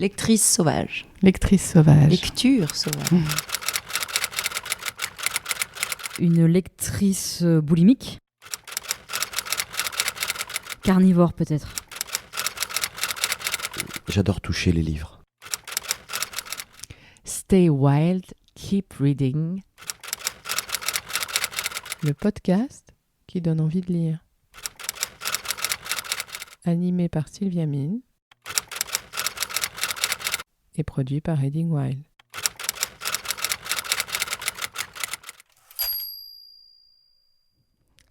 Lectrice sauvage. Lectrice sauvage. Lecture sauvage. Une lectrice boulimique. Carnivore peut-être. J'adore toucher les livres. Stay wild, keep reading. Le podcast qui donne envie de lire. Animé par Sylvia Mine et produit par Reading Wild.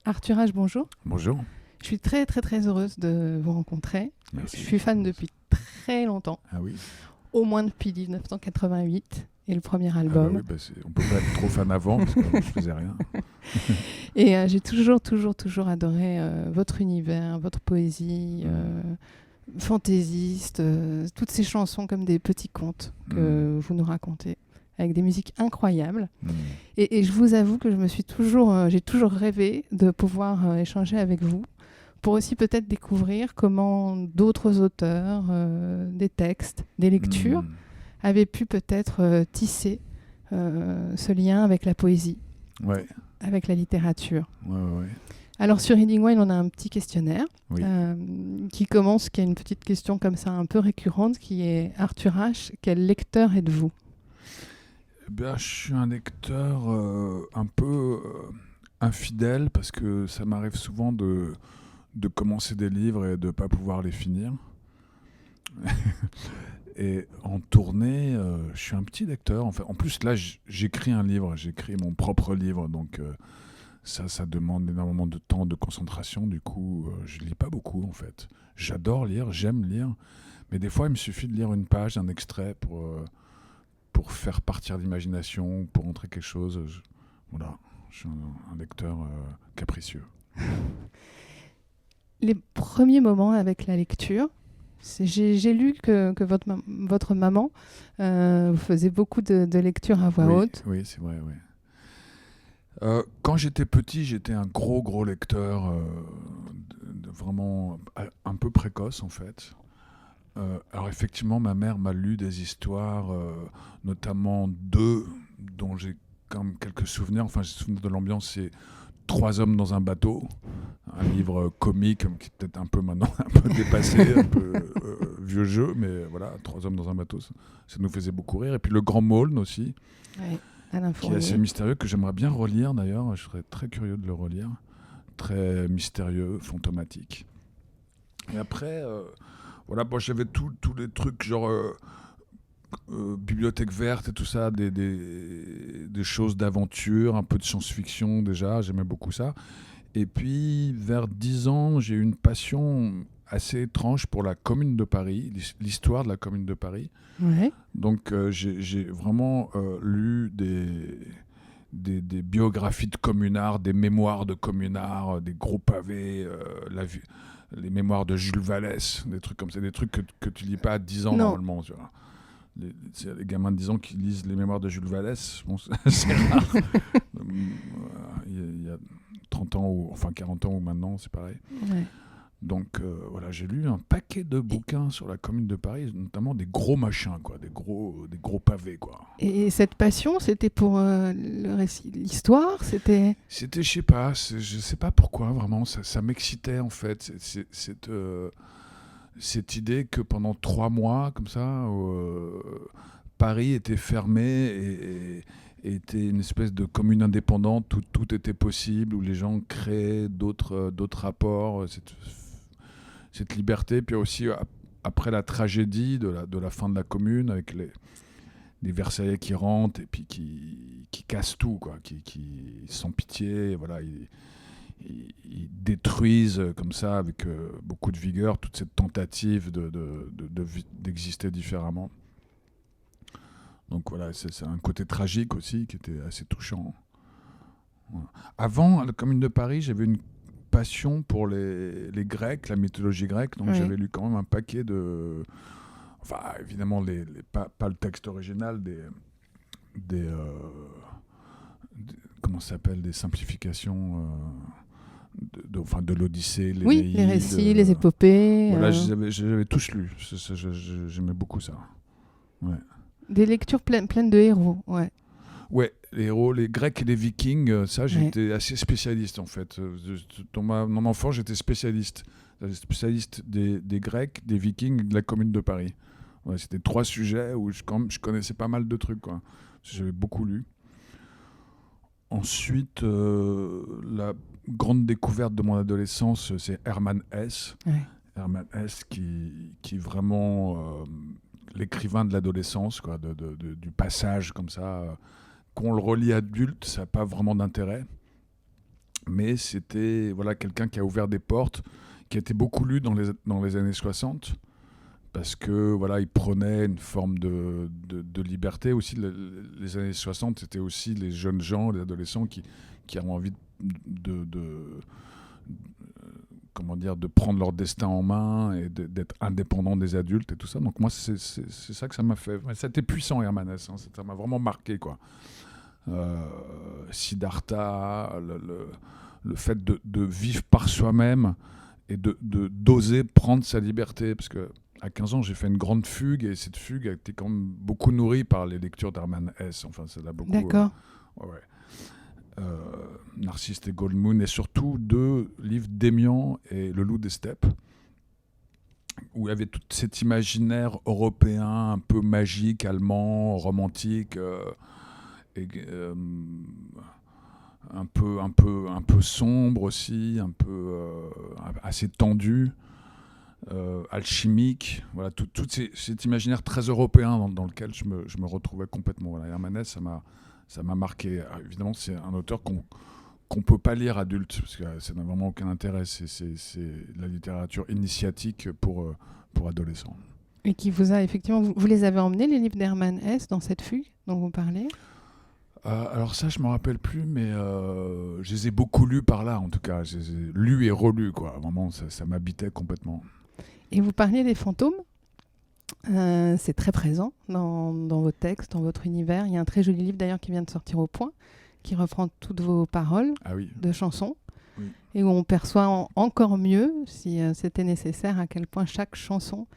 Arthur H, bonjour. Bonjour. Je suis très très très heureuse de vous rencontrer. Merci. Je suis fan depuis très longtemps, Ah oui. au moins depuis 1988 et le premier Ah album. bah oui, on peut pas être trop fan avant parce que je faisais rien. Et j'ai toujours adoré votre univers, votre poésie, fantaisiste, toutes ces chansons comme des petits contes que vous nous racontez, avec des musiques incroyables. Et je vous avoue que j'ai toujours rêvé de pouvoir échanger avec vous, pour aussi peut-être découvrir comment d'autres auteurs, des textes, des lectures, avaient pu peut-être tisser ce lien avec la poésie, Ouais. avec la littérature. Ouais. Alors sur Reading Wild, on a un petit questionnaire Oui. qui a une petite question comme ça un peu récurrente qui est: Arthur H, quel lecteur êtes-vous ? Je suis un lecteur un peu infidèle parce que ça m'arrive souvent de commencer des livres et de ne pas pouvoir les finir. Et en tournée, je suis un petit lecteur. En plus, là, j'écris un livre, j'écris mon propre livre, donc ça demande énormément de temps, de concentration. Du coup, je lis pas beaucoup, en fait. J'adore lire, j'aime lire, mais des fois, il me suffit de lire une page, un extrait pour faire partir l'imagination, pour montrer quelque chose. Voilà, je suis un lecteur capricieux. Les premiers moments avec la lecture, j'ai lu que votre maman vous faisait beaucoup de lectures à voix haute. Oui, c'est vrai, oui. Quand j'étais petit, j'étais un gros lecteur, vraiment un peu précoce en fait. Alors effectivement, ma mère m'a lu des histoires, notamment deux dont j'ai quand même quelques souvenirs. Enfin, j'ai souvenir de l'ambiance, c'est 3 hommes dans un bateau, un livre comique qui est peut-être un peu maintenant un peu dépassé, un peu vieux jeu, mais voilà, 3 hommes dans un bateau, ça nous faisait beaucoup rire. Et puis Le Grand Maulne aussi, Ouais, Alain qui est Fournier. assez mystérieux, que j'aimerais bien relire d'ailleurs. Je serais très curieux de le relire. Très mystérieux, fantomatique. Et après, voilà, bon, j'avais tous les trucs genre Bibliothèque verte et tout ça, des choses d'aventure, un peu de science-fiction déjà, j'aimais beaucoup ça. Et puis, vers 10 ans, j'ai eu une passion assez étrange pour la Commune de Paris, l'histoire de la Commune de Paris. Ouais. Donc, j'ai vraiment lu des biographies de communards, des mémoires de communards, des gros pavés, les mémoires de Jules Vallès, des trucs comme ça, des trucs que tu lis pas à 10 ans Non. normalement, tu vois. Les gamins de 10 ans qui lisent les mémoires de Jules Vallès, bon, c'est rare. Il y a 30 ans, ou enfin 40 ans ou maintenant, c'est pareil. Ouais. Donc voilà, j'ai lu un paquet de bouquins sur la Commune de Paris, notamment des gros machins, quoi, des gros pavés, quoi. Et cette passion, c'était pour le récit, l'histoire, c'était... C'était, je sais pas pourquoi, vraiment, ça m'excitait en fait, cette idée que pendant 3 mois, comme ça, Paris était fermé et était une espèce de commune indépendante où tout était possible, où les gens créaient d'autres rapports, cette liberté. Puis aussi, après la tragédie de la fin de la commune, avec les Versaillais qui rentrent et puis qui cassent tout, quoi, qui sans pitié, voilà, ils détruisent comme ça avec beaucoup de vigueur toute cette tentative d'exister différemment. Donc voilà, c'est un côté tragique aussi qui était assez touchant. Voilà. Avant, à la Commune de Paris, j'avais une passion pour les Grecs, la mythologie grecque, donc j'avais lu quand même un paquet de... Enfin, évidemment, pas le texte original, comment ça s'appelle, des simplifications de l'Odyssée, l'Énéide. Oui, les récits, les épopées. Voilà, j'avais tous lu. J'aimais beaucoup ça. Ouais. Des lectures pleines de héros, ouais. Ouais, les héros, les Grecs et les Vikings, ça, j'étais assez spécialiste en fait. Dans mon enfance, j'étais spécialiste. Spécialiste des Grecs, des Vikings et de la Commune de Paris. Ouais, c'était 3 sujets où je connaissais pas mal de trucs, quoi. J'avais beaucoup lu. Ensuite, la grande découverte de mon adolescence, c'est Hermann Hesse. Ouais. Hermann Hesse qui est vraiment l'écrivain de l'adolescence, quoi, du passage comme ça. Qu'on le relit adulte, ça n'a pas vraiment d'intérêt. Mais c'était quelqu'un qui a ouvert des portes, qui a été beaucoup lu dans les années 60, parce que il prenait une forme de liberté. Aussi, les années 60, c'était aussi les jeunes gens, les adolescents qui avaient envie de prendre leur destin en main et d'être indépendants des adultes et tout ça. Donc moi, c'est ça que ça m'a fait. C'était puissant, Hermann Hesse, hein. Ça m'a vraiment marqué, quoi. Siddhartha, le fait de vivre par soi-même et d'oser prendre sa liberté. Parce qu'à 15 ans, j'ai fait une grande fugue, et cette fugue a été quand même beaucoup nourrie par les lectures d'Hermann Hesse. Enfin, ça l'a beaucoup... D'accord. Narcisse et Goldmoon, et surtout 2 livres d'Aimian et Le Loup des Steppes, où il y avait tout cet imaginaire européen un peu magique, allemand, romantique, un peu sombre aussi, un peu assez tendu, alchimique. Voilà, tout cet imaginaire très européen dans lequel je me retrouvais complètement. Voilà, Hermann Hesse, ça m'a marqué. Alors, évidemment, c'est un auteur qu'on peut pas lire adulte, parce que ça n'a vraiment aucun intérêt. C'est la littérature initiatique pour adolescents. Et qui vous a effectivement... Vous les avez emmenés, les livres d'Hermann Hesse, dans cette fugue dont vous parlez ? Alors ça, je me rappelle plus, mais je les ai beaucoup lus par là, en tout cas. Je les ai lus et relus, quoi. Vraiment, ça m'habitait complètement. Et vous parliez des fantômes. C'est très présent dans vos textes, dans votre univers. Il y a un très joli livre d'ailleurs qui vient de sortir au Point, qui reprend toutes vos paroles de chansons, et où on perçoit encore mieux, si c'était nécessaire, à quel point chaque chanson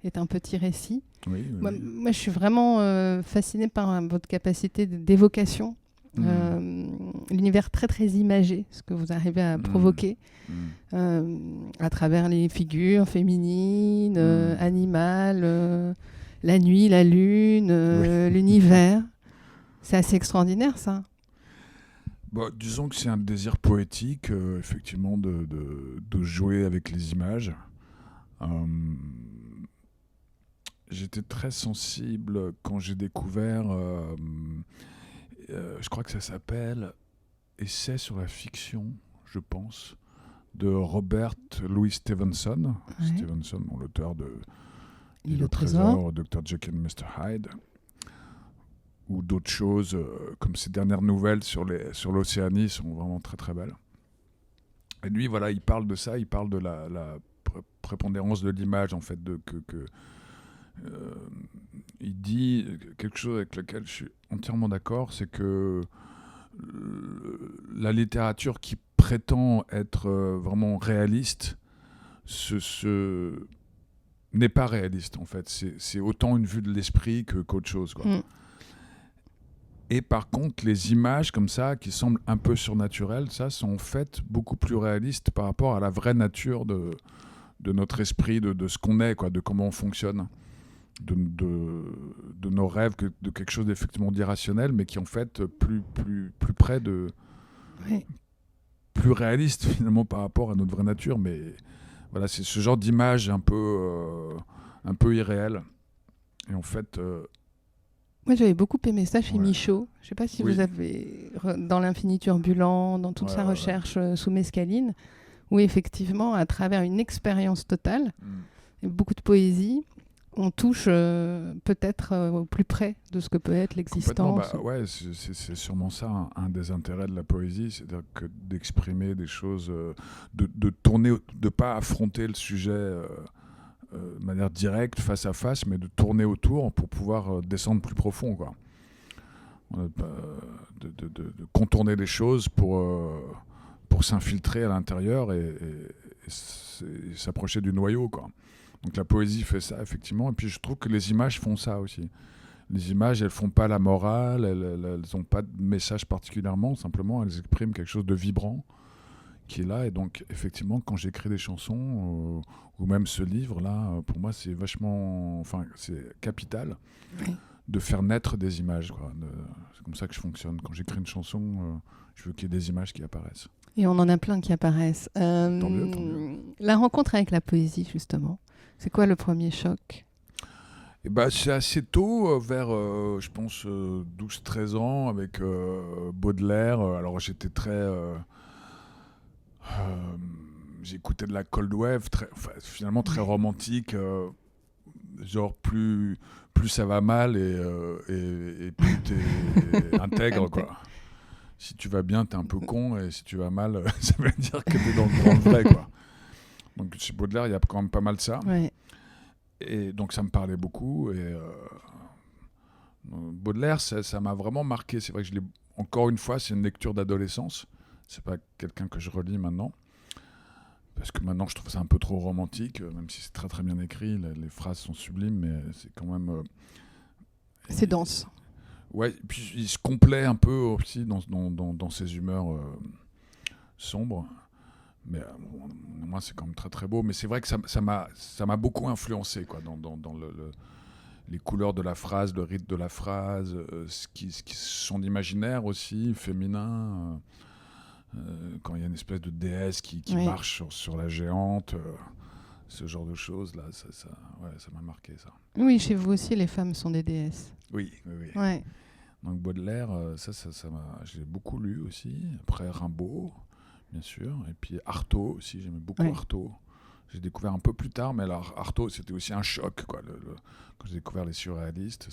est un petit récit. Moi, je suis vraiment fascinée par votre capacité d'évocation, l'univers très très imagé, ce que vous arrivez à provoquer à travers les figures féminines, animales, la nuit, la lune, l'univers. C'est assez extraordinaire, ça. Disons que c'est un désir poétique, effectivement, de jouer avec les images. J'étais très sensible quand j'ai découvert, je crois que ça s'appelle Essai sur la fiction, je pense, de Robert Louis Stevenson. Ouais. Stevenson, l'auteur de L'île au trésor, Dr. Jekyll et Mr. Hyde, ou d'autres choses, comme ses dernières nouvelles sur l'Océanie sont vraiment très très belles. Et lui, il parle de ça, il parle de la prépondérance de l'image, en fait, il dit quelque chose avec lequel je suis entièrement d'accord, c'est que la littérature qui prétend être vraiment réaliste n'est pas réaliste, en fait. C'est autant une vue de l'esprit qu'autre chose, quoi. Et par contre, les images comme ça, qui semblent un peu surnaturelles, ça, sont faites beaucoup plus réalistes par rapport à la vraie nature de notre esprit, de ce qu'on est, quoi, de comment on fonctionne. De nos rêves, de quelque chose d'effectivement d'irrationnel, mais qui en fait plus près de... Oui. Plus réaliste finalement par rapport à notre vraie nature. Mais voilà, c'est ce genre d'image un peu irréelle. Et en fait... Moi, j'avais beaucoup aimé ça chez Michaud. Je ne sais pas si vous avez... Dans l'Infini Turbulent, dans toute sa recherche sous mescaline, où effectivement, à travers une expérience totale, et beaucoup de poésie, on touche peut-être au plus près de ce que peut être l'existence. C'est sûrement ça un des intérêts de la poésie, c'est-à-dire que d'exprimer des choses, de tourner, de pas affronter le sujet de manière directe, face à face, mais de tourner autour pour pouvoir descendre plus profond, quoi. De contourner les choses pour pour s'infiltrer à l'intérieur et s'approcher du noyau, quoi. Donc la poésie fait ça, effectivement. Et puis je trouve que les images font ça aussi. Les images, elles font pas la morale, elles ont pas de message particulièrement, simplement elles expriment quelque chose de vibrant qui est là. Et donc effectivement, quand j'écris des chansons, ou même ce livre-là, pour moi c'est vachement, enfin c'est capital de faire naître des images, quoi. C'est comme ça que je fonctionne. Quand j'écris une chanson, je veux qu'il y ait des images qui apparaissent. Et on en a plein qui apparaissent. Tant mieux, tant mieux. La rencontre avec la poésie, justement, c'est quoi le premier choc ? Et c'est assez tôt, vers, je pense, 12-13 ans, avec Baudelaire. Alors j'étais très... j'écoutais de la Cold Wave, finalement très romantique. Genre plus ça va mal et plus t'es intègre, quoi. Si tu vas bien, t'es un peu con, et si tu vas mal, ça veut dire que t'es dans le vrai, quoi. Donc chez Baudelaire, il y a quand même pas mal de ça. Ouais. Et donc ça me parlait beaucoup. Et Baudelaire, ça m'a vraiment marqué. C'est vrai que encore une fois, c'est une lecture d'adolescence. C'est pas quelqu'un que je relis maintenant. Parce que maintenant, je trouve ça un peu trop romantique, même si c'est très très bien écrit. Les phrases sont sublimes, mais c'est quand même... c'est dense. Ouais, et puis il se complaît un peu aussi dans ses humeurs sombres. Mais moi, c'est quand même très très beau. Mais c'est vrai que ça m'a beaucoup influencé, quoi, dans les couleurs de la phrase, le rythme de la phrase, son imaginaire aussi, féminin. Quand il y a une espèce de déesse qui marche sur la géante, ce genre de choses, là, ça m'a marqué, ça. Oui, chez vous aussi, les femmes sont des déesses. Oui. Ouais. Donc Baudelaire, je l'ai beaucoup lu aussi. Après Rimbaud, bien sûr. Et puis Artaud aussi, j'aimais beaucoup Artaud. J'ai découvert un peu plus tard, mais alors Artaud, c'était aussi un choc, quoi. Quand j'ai découvert les surréalistes,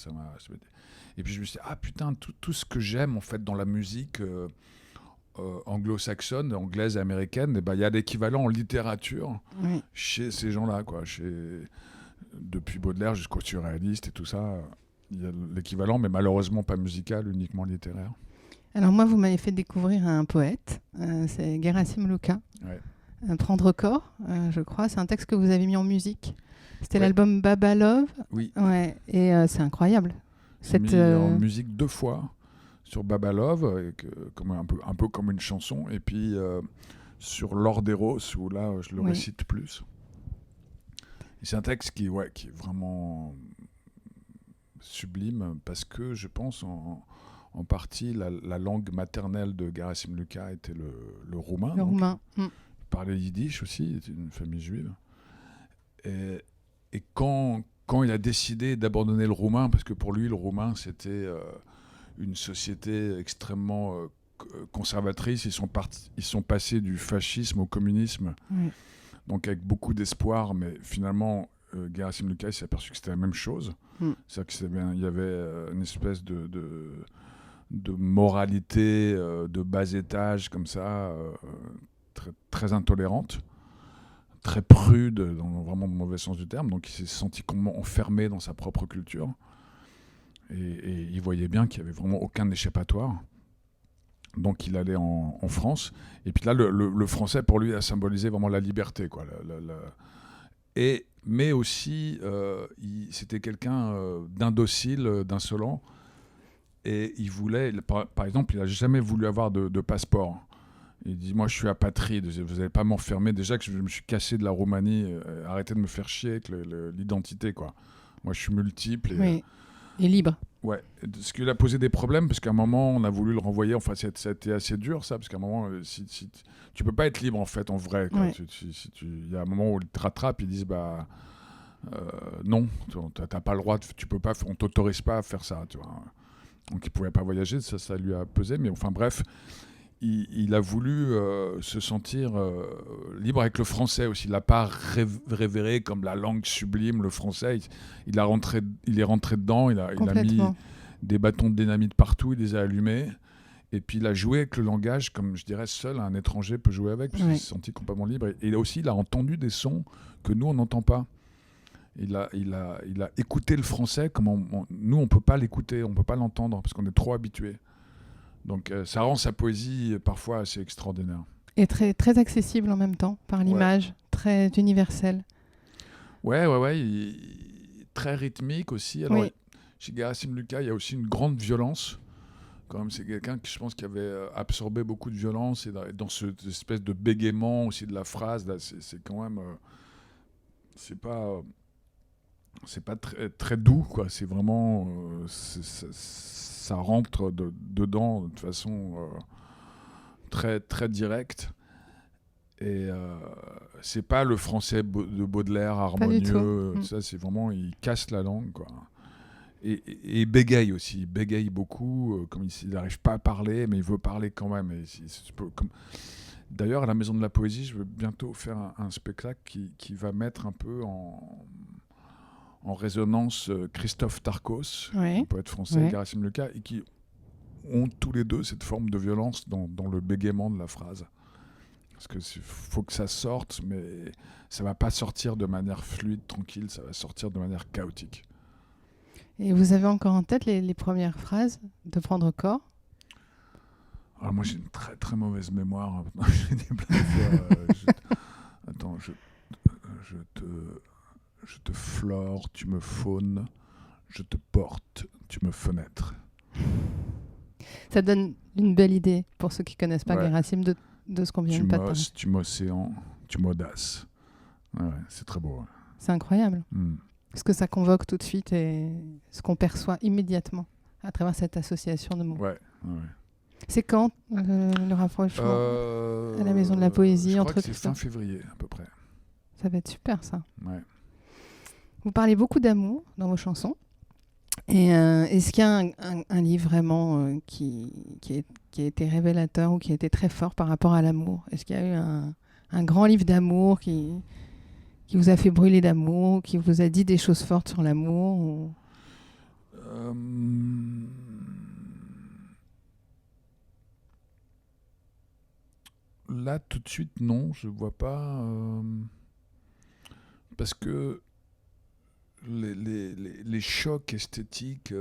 et puis je me suis dit, ah putain, tout ce que j'aime en fait dans la musique anglo-saxonne, anglaise et américaine, y a l'équivalent en littérature chez ces gens-là, quoi. Depuis Baudelaire jusqu'aux surréalistes et tout ça, il y a l'équivalent, mais malheureusement pas musical, uniquement littéraire. Alors moi, vous m'avez fait découvrir un poète, c'est Gerasim Luka. Prendre corps, je crois. C'est un texte que vous avez mis en musique. C'était l'album Baba Love. Oui. Ouais. Et c'est incroyable. J'ai mis en musique 2 fois sur Baba Love, un peu comme une chanson, et puis sur Lorderos, où là je le récite plus. Et c'est un texte qui est vraiment sublime, parce que je pense en partie la langue maternelle de Gerasim Luka était le roumain. Le roumain. Il parlait yiddish aussi, il était d'une famille juive. Et quand il a décidé d'abandonner le roumain, parce que pour lui le roumain c'était une société extrêmement conservatrice, ils sont passés du fascisme au communisme, donc avec beaucoup d'espoir, mais finalement Gerasim Luka s'est aperçu que c'était la même chose. C'est-à-dire qu'il y avait une espèce de moralité de bas étage comme ça, très, très intolérante, très prude, vraiment dans le mauvais sens du terme. Donc il s'est senti complètement enfermé dans sa propre culture. Et il voyait bien qu'il n'y avait vraiment aucun échappatoire. Donc il allait en France. Et puis là, le français, pour lui, a symbolisé vraiment la liberté, quoi. Mais aussi, c'était quelqu'un d'indocile, d'insolent. Et il voulait, par exemple, il n'a jamais voulu avoir de passeport. Il dit, moi je suis apatride, vous n'allez pas m'enfermer. Déjà que je me suis cassé de la Roumanie, arrêtez de me faire chier avec l'identité, quoi. Moi je suis multiple. Et libre. Ouais, ce qui lui a posé des problèmes, parce qu'à un moment on a voulu le renvoyer, enfin ça a été assez dur, ça, parce qu'à un moment, tu peux pas être libre en fait, en vrai, quoi. Il y a un moment où ils te rattrapent, ils disent, non, t'as pas le droit, tu peux pas, on t'autorise pas à faire ça, tu vois. Donc il pouvait pas voyager, ça lui a pesé, mais enfin bref, il a voulu se sentir libre avec le français aussi. Il l'a pas révéré comme la langue sublime, le français. Il est rentré dedans, il a mis des bâtons de dynamite partout, il les a allumés, et puis il a joué avec le langage comme, je dirais, seul un étranger peut jouer avec, parce qu'il s'est senti complètement libre. Et aussi, il a entendu des sons que nous, on n'entend pas. Il a écouté le français comme nous, on ne peut pas l'écouter, on ne peut pas l'entendre, parce qu'on est trop habitués. Donc ça rend sa poésie parfois assez extraordinaire. Et très, très accessible en même temps, par l'image, très universel. Ouais, très rythmique aussi. Alors, Oui. chez Gerasim Luka, il y a aussi une grande violence. Quand même, c'est quelqu'un qui, je pense, qui avait absorbé beaucoup de violence, et dans cette espèce de bégaiement aussi de la phrase, là, c'est quand même... c'est pas très, très doux, quoi. C'est vraiment... ça rentre dedans de façon très, très directe. Et c'est pas le français de Baudelaire harmonieux, tout ça, c'est vraiment... Il casse la langue, quoi. Et il bégaye aussi, il bégaye beaucoup, comme il n'arrive pas à parler, mais il veut parler quand même. D'ailleurs, à la Maison de la Poésie, je veux bientôt faire un spectacle qui va mettre un peu en résonance Christophe Tarkos, un poète français, et Gerasim Luka, et qui ont tous les deux cette forme de violence dans le bégaiement de la phrase. Parce qu'il faut que ça sorte, mais ça ne va pas sortir de manière fluide, tranquille, ça va sortir de manière chaotique. Et vous avez encore en tête les premières phrases de Prendre corps? Alors moi j'ai une très très mauvaise mémoire. J'ai dit plein de fois. Attends, je te flore, tu me faunes, je te porte, tu me fenêtres. Ça donne une belle idée pour ceux qui ne connaissent pas Gerasim de ce qu'on vient de parler. Tu m'océan, tu m'audaces. Ouais, c'est très beau. Ouais. C'est incroyable. Ce que ça convoque tout de suite et ce qu'on perçoit immédiatement à travers cette association de mots. Ouais. C'est quand le rapprochement à la Maison de la Poésie? Je entre crois que c'est fin février à peu près. Ça va être super, ça. Ouais. Vous parlez beaucoup d'amour dans vos chansons. Et est-ce qu'il y a un livre vraiment qui a été révélateur ou qui a été très fort par rapport à l'amour? Est-ce qu'il y a eu un grand livre d'amour qui vous a fait brûler d'amour, qui vous a dit des choses fortes sur l'amour ou... Là, tout de suite, non, je vois pas. Parce que les chocs esthétiques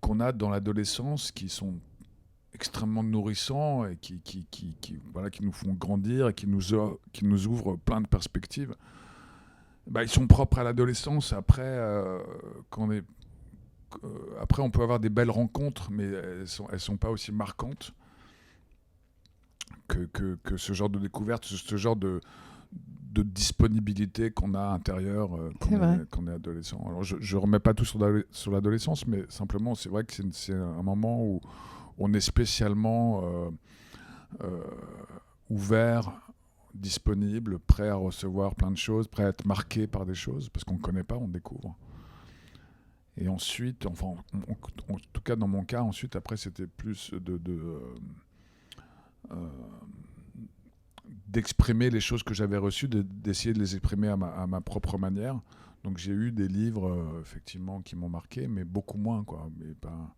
qu'on a dans l'adolescence, qui sont extrêmement nourrissants et qui nous font grandir et qui nous ouvrent plein de perspectives, ils sont propres à l'adolescence. Après, après, on peut avoir des belles rencontres, mais elles sont pas aussi marquantes que ce genre de découverte, ce genre de disponibilité qu'on a intérieure quand on est adolescent. Alors je remets pas tout sur l'adolescence, mais simplement c'est vrai que c'est un moment où on est spécialement ouvert, disponible, prêt à recevoir plein de choses, prêt à être marqué par des choses, parce qu'on ne connaît pas, on découvre. Et ensuite, enfin, en tout cas dans mon cas, ensuite, après, c'était plus d'exprimer les choses que j'avais reçues, d'essayer de les exprimer à ma propre manière. Donc j'ai eu des livres, effectivement, qui m'ont marqué, mais beaucoup moins, quoi. Mais pas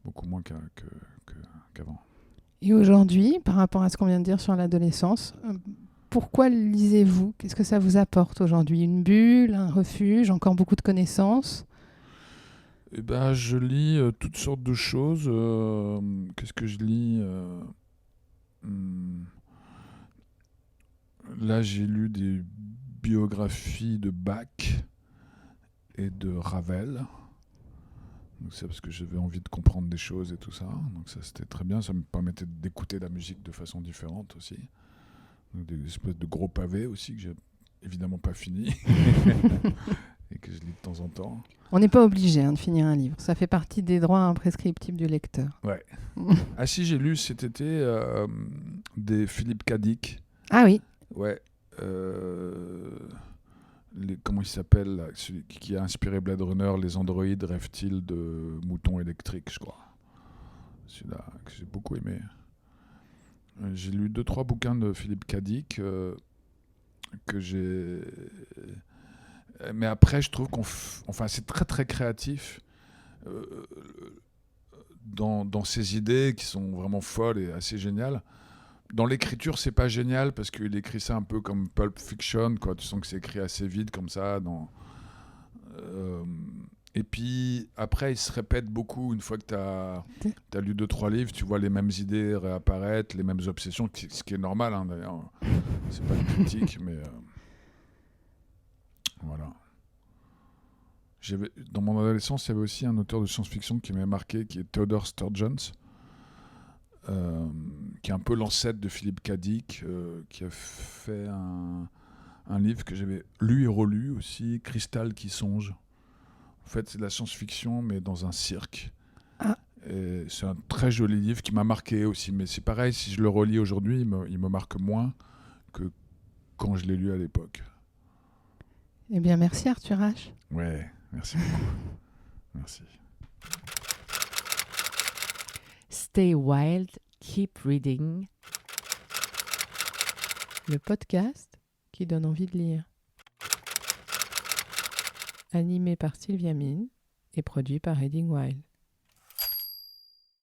beaucoup moins qu'avant. Et aujourd'hui, par rapport à ce qu'on vient de dire sur l'adolescence, pourquoi lisez-vous? Qu'est-ce que ça vous apporte aujourd'hui? Une bulle, un refuge, encore beaucoup de connaissances? Je lis toutes sortes de choses. Qu'est-ce que je lis? Là, j'ai lu des biographies de Bach et de Ravel. Donc c'est parce que j'avais envie de comprendre des choses et tout ça. Donc ça, c'était très bien. Ça me permettait d'écouter la musique de façon différente aussi. Donc des espèces de gros pavés aussi que j'ai évidemment pas fini et que je lis de temps en temps. On n'est pas obligé de finir un livre. Ça fait partie des droits imprescriptibles du lecteur. Ouais. Ah si, j'ai lu cet été des Philippe Cadic. Ah oui. Ouais. Comment il s'appelle là, celui qui a inspiré Blade Runner, les androïdes rêvent-ils de moutons électriques, je crois. Celui-là que j'ai beaucoup aimé. J'ai lu 2-3 bouquins de Philippe Cadic que j'ai... Mais après, je trouve c'est très très créatif dans ses idées qui sont vraiment folles et assez géniales. Dans l'écriture, c'est pas génial parce qu'il écrit ça un peu comme Pulp Fiction, quoi. Tu sens que c'est écrit assez vite comme ça. Et puis après, il se répète beaucoup. Une fois que tu as lu 2-3 livres, tu vois les mêmes idées réapparaître, les mêmes obsessions, ce qui est normal, hein, d'ailleurs. C'est pas une critique, mais voilà. Dans mon adolescence, il y avait aussi un auteur de science-fiction qui m'avait marqué, qui est Theodore Sturgeon, qui est un peu l'ancêtre de Philip K. Dick, qui a fait un livre que j'avais lu et relu aussi, Cristal qui songe. En fait, c'est de la science-fiction, mais dans un cirque. Ah. Et c'est un très joli livre qui m'a marqué aussi. Mais c'est pareil, si je le relis aujourd'hui, il me marque moins que quand je l'ai lu à l'époque. Eh bien, merci Arthur H. Ouais, merci beaucoup. Merci. Stay wild, keep reading. Le podcast qui donne envie de lire. Animé par Sylvia Mine et produit par Reading Wild.